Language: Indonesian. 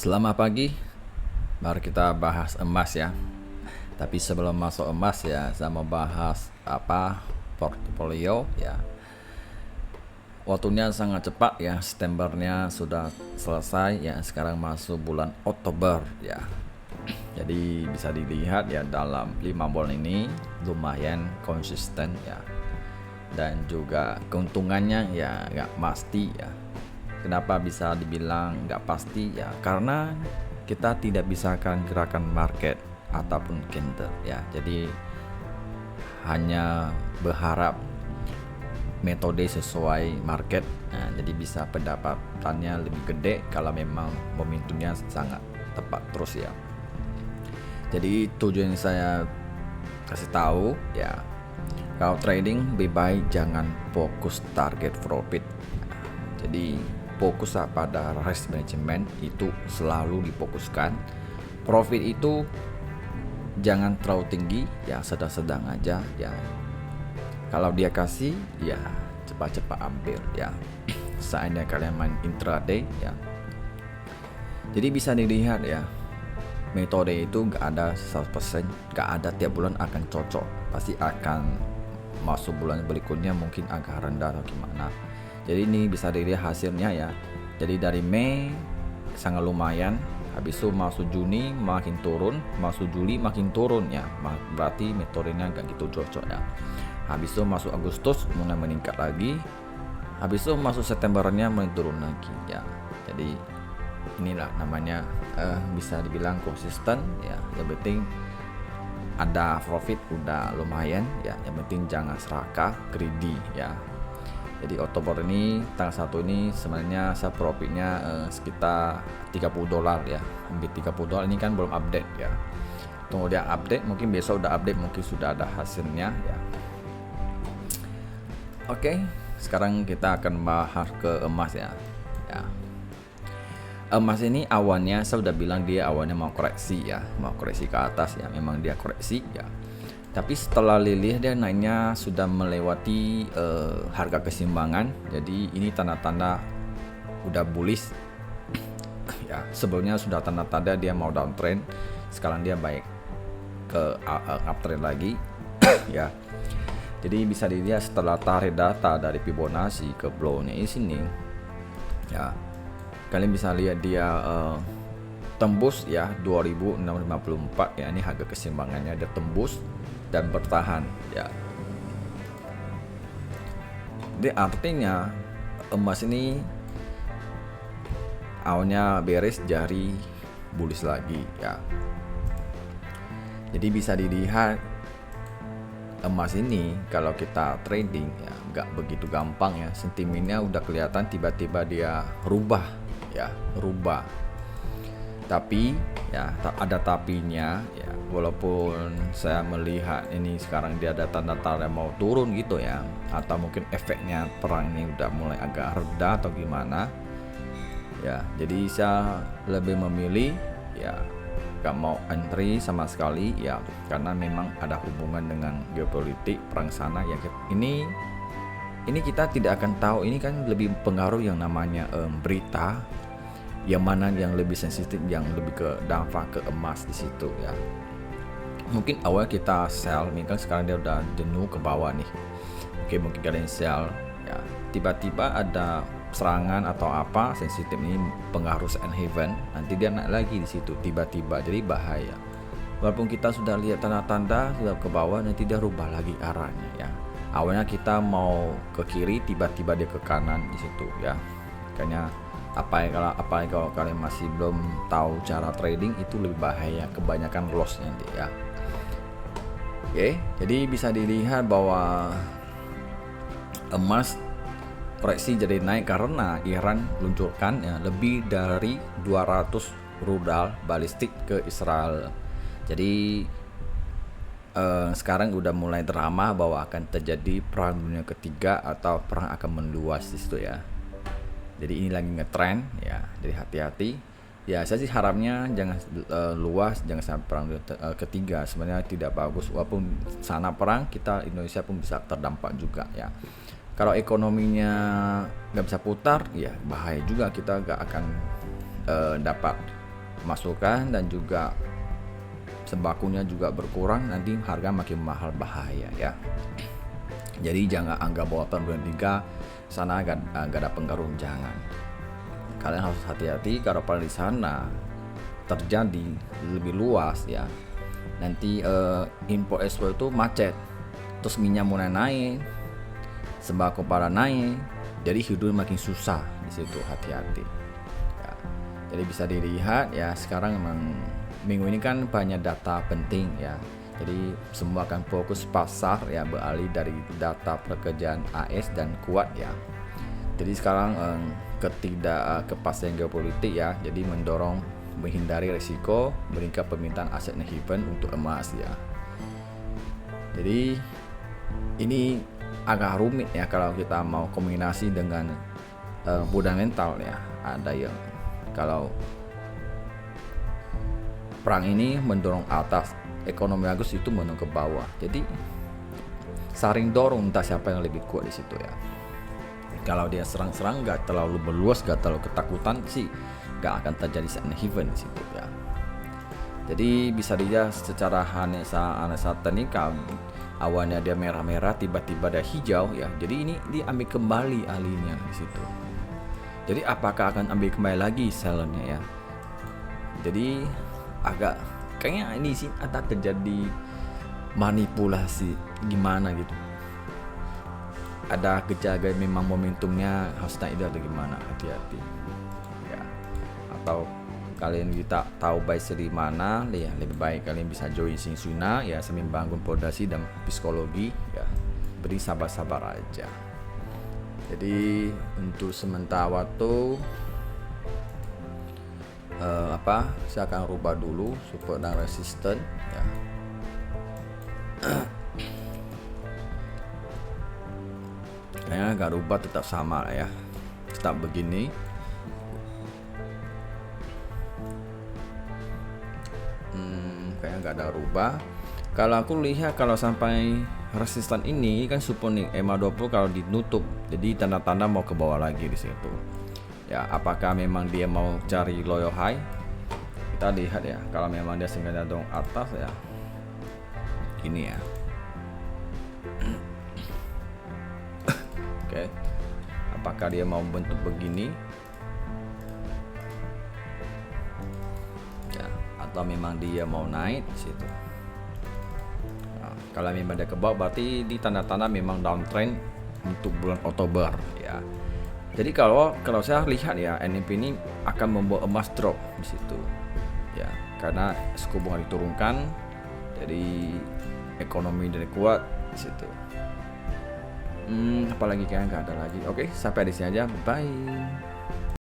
Selamat pagi, mari kita bahas emas ya. Tapi sebelum masuk emas ya, saya mau bahas portfolio ya. Waktunya sangat cepat ya, Septembernya sudah selesai ya, sekarang masuk bulan Oktober ya. Jadi bisa dilihat ya dalam 5 bulan ini lumayan konsisten ya. Dan juga keuntungannya ya nggak pasti ya. Kenapa bisa dibilang nggak pasti ya? Karena kita tidak bisa akan gerakan market ataupun candle ya. Jadi hanya berharap metode sesuai market. Nah, jadi bisa pendapatannya lebih gede kalau memang momentumnya sangat tepat terus ya. Jadi tujuan saya kasih tahu ya, kalau trading lebih baik jangan fokus target profit. Jadi fokus pada risk management itu selalu difokuskan. Profit itu jangan terlalu tinggi ya, sedang-sedang aja ya. Kalau dia kasih ya cepat-cepat ambil ya. Seandainya kalian main intraday ya. Jadi bisa dilihat ya, metode itu gak ada 100%, gak ada tiap bulan akan cocok. Pasti akan masuk bulan berikutnya mungkin agak rendah atau gimana. Jadi ini bisa dilihat hasilnya ya. Jadi dari Mei sangat lumayan, habis itu masuk Juni makin turun, masuk Juli makin turun ya. Berarti metodenya gak gitu cocok ya. Habis itu masuk Agustus mulai meningkat lagi, habis itu masuk Septembernya mulai turun lagi ya. Jadi inilah namanya bisa dibilang konsisten ya. Yang penting ada profit udah lumayan ya. Yang penting jangan serakah, greedy ya. Jadi Oktober ini tanggal 1 ini sebenarnya saya profitnya sekitar $30 ya, hampir $30. Ini kan belum update ya, tunggu dia update, mungkin besok udah update, mungkin sudah ada hasilnya ya. Oke, sekarang kita akan bahas ke emas ya. Emas ini awalnya saya udah bilang dia awalnya mau koreksi ya, mau koreksi ke atas ya, memang dia koreksi ya. Tapi setelah lilih dia naiknya sudah melewati harga keseimbangan. Jadi ini tanda-tanda udah bullish ya. Sebelumnya sudah tanda-tanda dia mau downtrend, sekarang dia baik ke uptrend lagi ya. Jadi bisa dilihat setelah tarik data dari Fibonacci ke blow-nya di sini ya, kalian bisa lihat dia tembus ya 2654 ya. Ini harga keseimbangannya dia tembus dan bertahan ya. Jadi artinya emas ini awalnya beres, jari bullish lagi ya. Jadi bisa dilihat emas ini kalau kita trading ya nggak begitu gampang ya. Sentimennya udah kelihatan, tiba-tiba dia rubah. Tapi ya ada tapinya ya. Walaupun saya melihat ini sekarang dia ada tanda-tanda mau turun gitu ya, atau mungkin efeknya perang ini udah mulai agak reda atau gimana ya. Jadi saya lebih memilih ya gak mau entry sama sekali ya, karena memang ada hubungan dengan geopolitik perang sana ya. Ini kita tidak akan tahu, ini kan lebih pengaruh yang namanya berita, yang mana yang lebih sensitif, yang lebih ke dampak ke emas di situ ya. Mungkin awal kita sell, mungkin sekarang dia udah jenuh ke bawah nih. Oke, mungkin kalian sell ya. Tiba-tiba ada serangan atau apa sensitif, ini pengaruh and haven, nanti dia naik lagi di situ tiba-tiba, jadi bahaya. Walaupun kita sudah lihat tanda-tanda sudah ke bawah, nanti dia rubah lagi arahnya ya. Awalnya kita mau ke kiri, tiba-tiba dia ke kanan di situ ya. Makanya kalau kalian masih belum tahu cara trading itu lebih bahaya, kebanyakan loss nanti ya. Oke, jadi bisa dilihat bahwa emas koreksi jadi naik karena Iran luncurkan ya, lebih dari 200 rudal balistik ke Israel. Jadi sekarang udah mulai drama bahwa akan terjadi perang dunia ketiga atau perang akan meluas di situ ya. Jadi ini lagi ngetrend ya, jadi hati-hati ya. Saya sih harapnya jangan luas, jangan sampai perang ketiga. Sebenarnya tidak bagus, walaupun sana perang, kita Indonesia pun bisa terdampak juga ya. Kalau ekonominya nggak bisa putar ya bahaya juga, kita nggak akan dapat masukan dan juga sembakonya juga berkurang, nanti harga makin mahal, bahaya ya. Jadi jangan anggap bahwa bulan 3 sana gak ada pengaruh, jangan. Kalian harus hati-hati kalau pada di sana terjadi lebih luas ya. Nanti impor ekspor itu macet, terus minyak mulai naik, sembako pada naik, jadi hidup makin susah di situ, hati-hati. Ya. Jadi bisa dilihat ya, sekarang memang minggu ini kan banyak data penting ya. Jadi semua akan fokus pasar ya, beralih dari data pekerjaan AS dan kuat ya. Jadi sekarang ketidakkepastian geopolitik ya, jadi mendorong menghindari risiko meningkat permintaan aset haven untuk emas ya. Jadi ini agak rumit ya kalau kita mau kombinasi dengan fundamental ya. Ada yang kalau perang ini mendorong atas, ekonomi bagus itu mendorong ke bawah. Jadi saring dorong, entah siapa yang lebih kuat di situ ya. Kalau dia serang-serang gak terlalu meluas, gak terlalu ketakutan sih, gak akan terjadi saat haven di situ ya. Jadi bisa dilihat secara analisa teknikal, awalnya dia merah-merah, tiba-tiba dia hijau ya. Jadi ini diambil kembali ahlinya di situ. Jadi apakah akan ambil kembali lagi sellernya ya? Jadi agak kayaknya ini sih ada terjadi manipulasi gimana gitu. Ada gejala memang momentumnya harus naik itu atau gimana, hati-hati ya. Atau kalian kita tahu buy di mana ya, lebih baik kalian bisa join Sing Suna ya, sambil bangun fondasi dan psikologi ya. Beri sabar-sabar aja. Jadi untuk sementara waktu saya akan rubah dulu support dan resisten ya. Kayaknya agak rubah, tetap sama lah ya, tetap begini. Kayaknya nggak ada rubah. Kalau aku lihat kalau sampai resisten ini kan support nih EMA20 kalau ditutup, jadi tanda-tanda mau ke bawah lagi di situ. Ya, apakah memang dia mau cari lower high? Kita lihat ya. Kalau memang dia sengaja dorong atas ya, ini ya. Oke. Apakah dia mau bentuk begini? Ya, atau memang dia mau naik di situ. Nah, kalau memang dia ke bawah berarti di tanda-tanda memang downtrend untuk bulan Oktober ya. Jadi kalau saya lihat ya, NMP ini akan membawa emas drop di situ. Ya, karena suku bunga diturunkan, jadi ekonomi dari kuat di situ. Apalagi kayak nggak ada lagi. Oke, sampai di sini aja. Bye.